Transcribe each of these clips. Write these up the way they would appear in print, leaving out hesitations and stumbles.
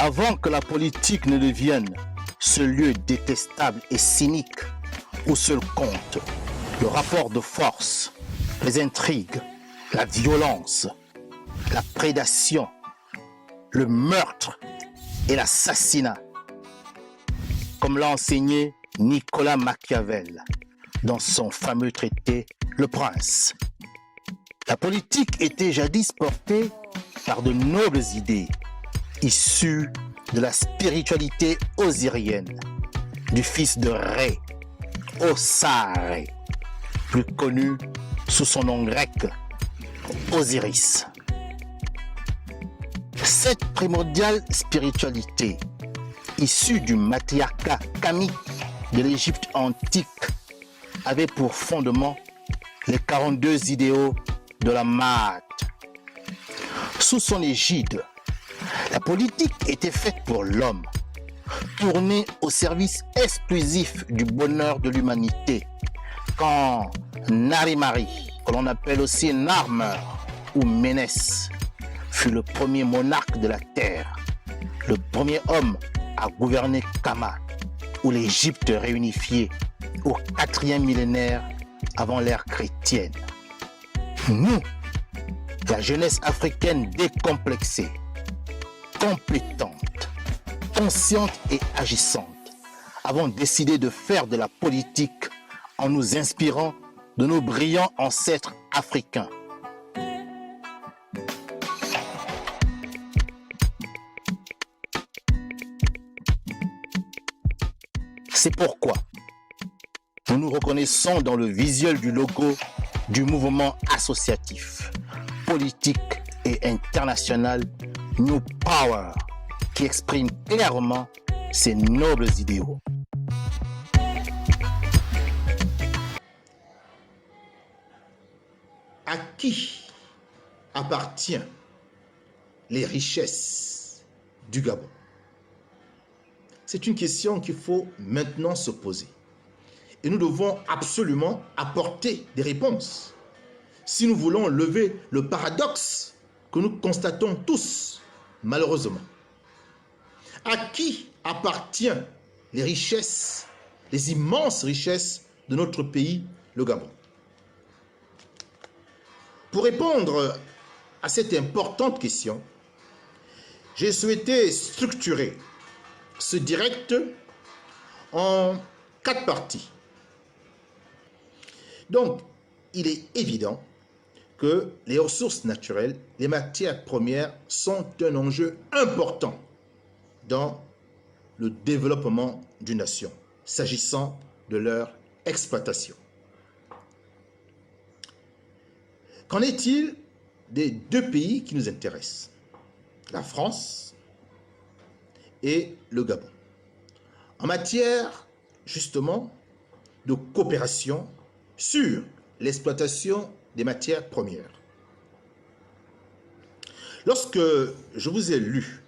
Avant que la politique ne devienne ce lieu détestable et cynique où seul compte le rapport de force, les intrigues, la violence, la prédation, le meurtre et l'assassinat, comme l'a enseigné Nicolas Machiavel dans son fameux traité Le Prince. La politique était jadis portée par de nobles idées issues de la spiritualité osirienne, du fils de Ré, Osare, plus connu sous son nom grec, Osiris. Cette primordiale spiritualité, issue du matriarcat kamique de l'Égypte antique, avait pour fondement les 42 idéaux de la Maat. Sous son égide, la politique était faite pour l'homme, tournée au service exclusif du bonheur de l'humanité, quand Narimari, que l'on appelle aussi Narmer ou Ménès, fut le premier monarque de la terre, le premier homme à gouverner Kama, ou l'Égypte réunifiée au 4e millénaire avant l'ère chrétienne. Nous, la jeunesse africaine décomplexée, compétente, consciente et agissante, avons décidé de faire de la politique en nous inspirant de nos brillants ancêtres africains. C'est pourquoi nous nous reconnaissons dans le visuel du logo du mouvement associatif, politique et international New Power, qui exprime clairement ces nobles idéaux. À qui appartiennent les richesses du Gabon? C'est une question qu'il faut maintenant se poser. Et nous devons absolument apporter des réponses si nous voulons lever le paradoxe que nous constatons tous, malheureusement. À qui appartiennent les richesses, les immenses richesses de notre pays, le Gabon? Pour répondre à cette importante question, j'ai souhaité structurer ce direct en 4 parties. Donc, il est évident que les ressources naturelles, les matières premières sont un enjeu important dans le développement d'une nation, s'agissant de leur exploitation. Qu'en est-il des 2 pays qui nous intéressent, la France et le Gabon, en matière justement de coopération sur l'exploitation des matières premières? Lorsque je vous ai lu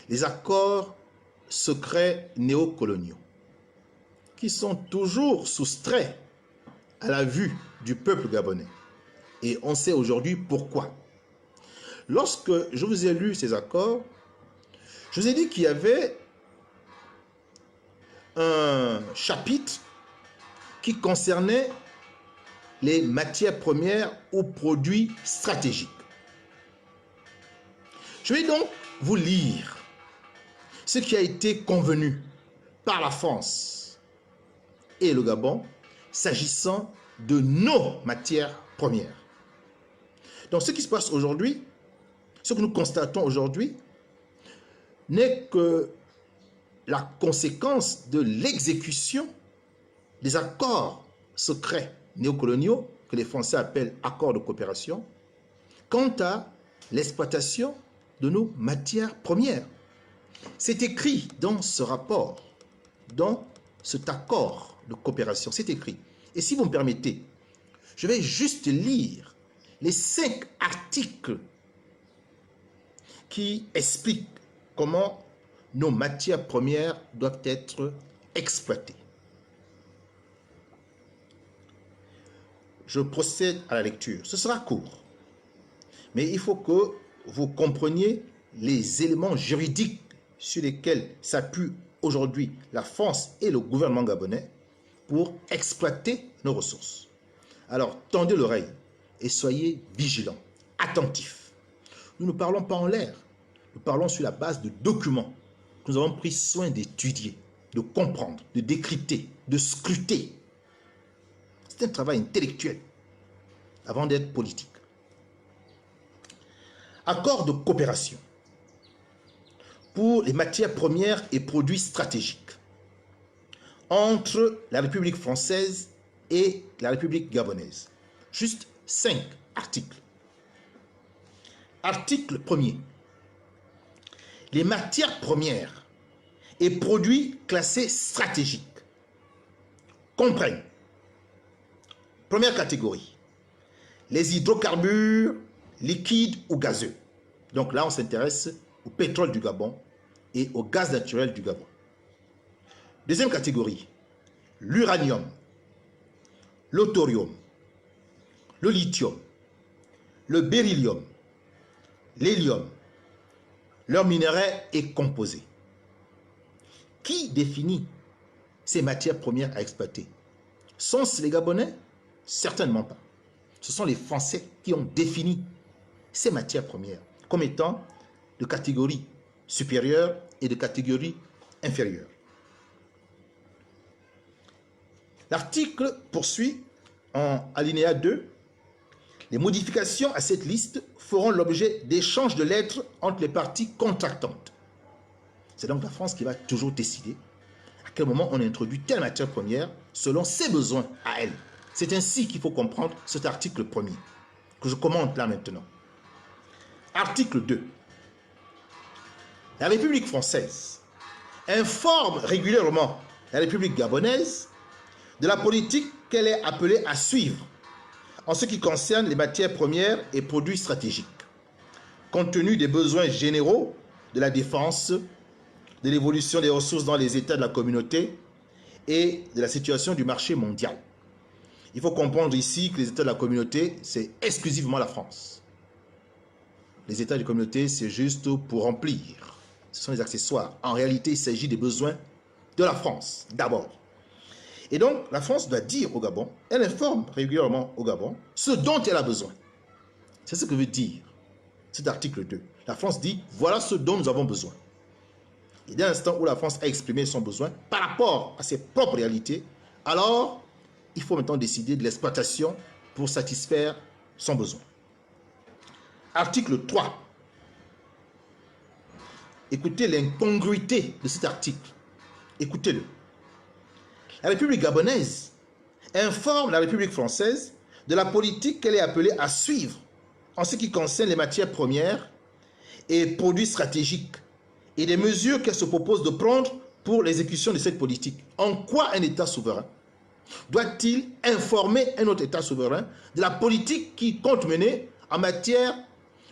les accords secrets néocoloniaux, qui sont toujours soustraits à la vue du peuple gabonais, et on sait aujourd'hui pourquoi. Lorsque je vous ai lu ces accords, je vous ai dit qu'il y avait un chapitre qui concernait les matières premières ou produits stratégiques. Je vais donc vous lire ce qui a été convenu par la France et le Gabon s'agissant de nos matières premières. Donc ce qui se passe aujourd'hui, ce que nous constatons aujourd'hui, n'est que la conséquence de l'exécution des accords secrets néocoloniaux, que les Français appellent accords de coopération, quant à l'exploitation de nos matières premières. C'est écrit dans ce rapport, dans cet accord de coopération, c'est écrit. Et si vous me permettez, je vais juste lire les 5 articles qui expliquent comment nos matières premières doivent être exploitées. Je procède à la lecture. Ce sera court, mais il faut que vous compreniez les éléments juridiques sur lesquels s'appuie aujourd'hui la France et le gouvernement gabonais pour exploiter nos ressources. Alors, tendez l'oreille et soyez vigilants, attentifs. Nous ne parlons pas en l'air, nous parlons sur la base de documents que nous avons pris soin d'étudier, de comprendre, de décrypter, de scruter. C'est un travail intellectuel avant d'être politique. Accord de coopération pour les matières premières et produits stratégiques entre la République française et la République gabonaise. Juste 5 articles. Article 1er. Les matières premières et produits classés stratégiques comprennent, première catégorie, les hydrocarbures liquides ou gazeux. Donc là, on s'intéresse au pétrole du Gabon et au gaz naturel du Gabon. Deuxième catégorie, l'uranium, le thorium, le lithium, le beryllium, l'hélium, leur minerai est composé. Qui définit ces matières premières à exploiter? Sont-ce les Gabonais? Certainement pas. Ce sont les Français qui ont défini ces matières premières comme étant de catégorie supérieure et de catégorie inférieure. L'article poursuit en alinéa 2. Les modifications à cette liste feront l'objet d'échanges de lettres entre les parties contractantes. C'est donc la France qui va toujours décider à quel moment on introduit telle matière première selon ses besoins à elle. C'est ainsi qu'il faut comprendre cet article 1er que je commente là maintenant. Article 2. La République française informe régulièrement la République gabonaise de la politique qu'elle est appelée à suivre en ce qui concerne les matières premières et produits stratégiques, compte tenu des besoins généraux de la défense, de l'évolution des ressources dans les États de la communauté et de la situation du marché mondial. Il faut comprendre ici que les États de la communauté, c'est exclusivement la France. Les États de la communauté, c'est juste pour remplir. Ce sont des accessoires. En réalité, il s'agit des besoins de la France, d'abord. Et donc, la France doit dire au Gabon, elle informe régulièrement au Gabon ce dont elle a besoin. C'est ce que veut dire cet article 2. La France dit, voilà ce dont nous avons besoin. Et dès l'instant où la France a exprimé son besoin par rapport à ses propres réalités, alors, il faut maintenant décider de l'exploitation pour satisfaire son besoin. Article 3. Écoutez l'incongruité de cet article. Écoutez-le. La République gabonaise informe la République française de la politique qu'elle est appelée à suivre en ce qui concerne les matières premières et produits stratégiques et des mesures qu'elle se propose de prendre pour l'exécution de cette politique. En quoi un État souverain doit-il informer un autre État souverain de la politique qu'il compte mener en matière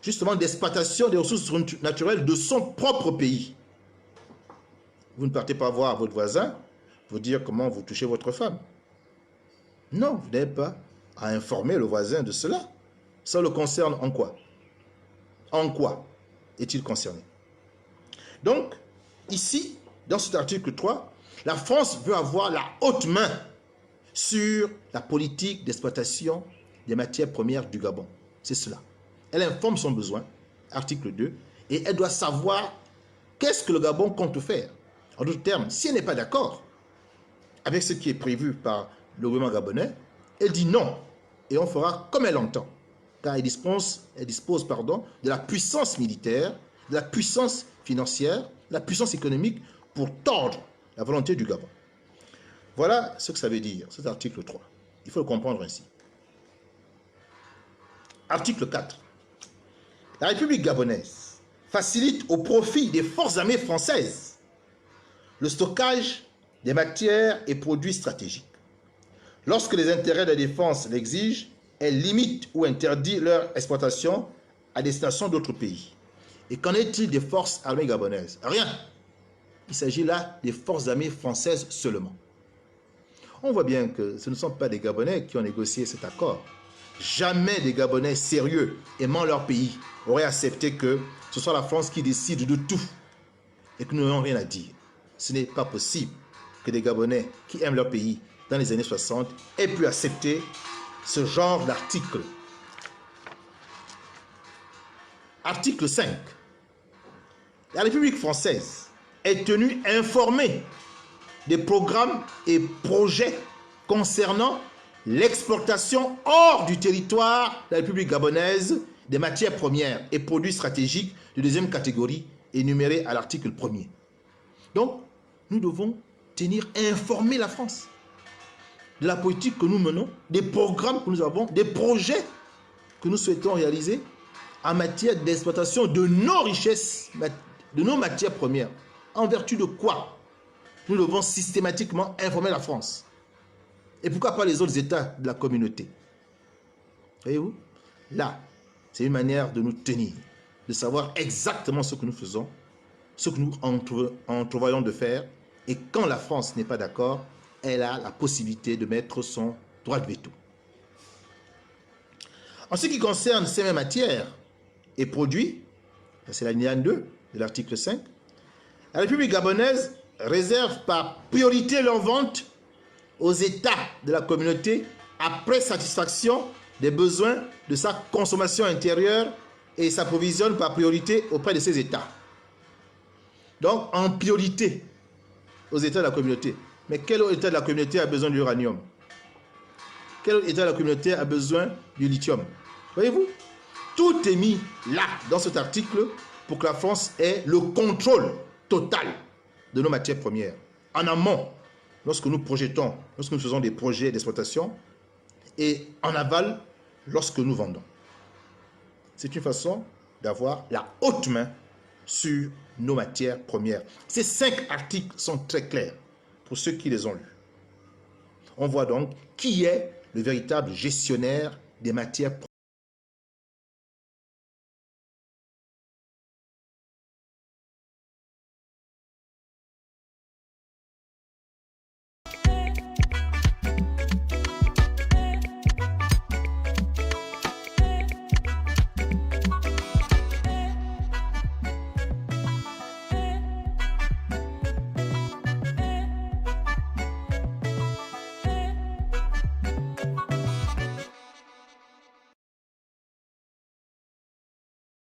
justement d'exploitation des ressources naturelles de son propre pays? Vous ne partez pas voir votre voisin pour dire comment vous touchez votre femme. Non, vous n'avez pas à informer le voisin de cela. Ça le concerne en quoi? En quoi est-il concerné? Donc, ici, dans cet article 3, la France veut avoir la haute main sur la politique d'exploitation des matières premières du Gabon. C'est cela. Elle informe son besoin, article 2, et elle doit savoir qu'est-ce que le Gabon compte faire. En d'autres termes, si elle n'est pas d'accord avec ce qui est prévu par le gouvernement gabonais, elle dit non, et on fera comme elle entend, car elle dispose de la puissance militaire, de la puissance financière, de la puissance économique pour tordre la volonté du Gabon. Voilà ce que ça veut dire, cet article 3. Il faut le comprendre ainsi. Article 4. La République gabonaise facilite au profit des forces armées françaises le stockage des matières et produits stratégiques. Lorsque les intérêts de la défense l'exigent, elle limite ou interdit leur exploitation à destination d'autres pays. Et qu'en est-il des forces armées gabonaises? Rien. Il s'agit là des forces armées françaises seulement. On voit bien que ce ne sont pas des Gabonais qui ont négocié cet accord. jamais des Gabonais sérieux aimant leur pays auraient accepté que ce soit la France qui décide de tout et que nous n'ayons rien à dire. Ce n'est pas possible que des Gabonais qui aiment leur pays dans les années 60 aient pu accepter ce genre d'article. Article 5. La République française est tenue informée des programmes et projets concernant l'exportation hors du territoire de la République gabonaise des matières premières et produits stratégiques de deuxième catégorie énumérés à l'article 1er. Donc, nous devons tenir informée la France de la politique que nous menons, des programmes que nous avons, des projets que nous souhaitons réaliser en matière d'exploitation de nos richesses, de nos matières premières. En vertu de quoi nous devons systématiquement informer la France? Et pourquoi pas les autres États de la communauté? Voyez-vous? Là, c'est une manière de nous tenir, de savoir exactement ce que nous faisons, ce que nous entrevoyons de faire. Et quand la France n'est pas d'accord, elle a la possibilité de mettre son droit de veto. En ce qui concerne ces mêmes matières et produits, c'est l'alinéa 2 de l'article 5, la République gabonaise réserve par priorité leur vente aux États de la communauté après satisfaction des besoins de sa consommation intérieure et s'approvisionne par priorité auprès de ces États. Donc, en priorité aux États de la communauté. Mais quel autre État de la communauté a besoin d'uranium? Quel autre État de la communauté a besoin du lithium? Voyez-vous? Tout est mis là, dans cet article, pour que la France ait le contrôle total de nos matières premières. En amont, lorsque nous projetons, lorsque nous faisons des projets d'exploitation, et en aval, lorsque nous vendons. C'est une façon d'avoir la haute main sur nos matières premières. Ces 5 articles sont très clairs pour ceux qui les ont lus. On voit donc qui est le véritable gestionnaire des matières premières.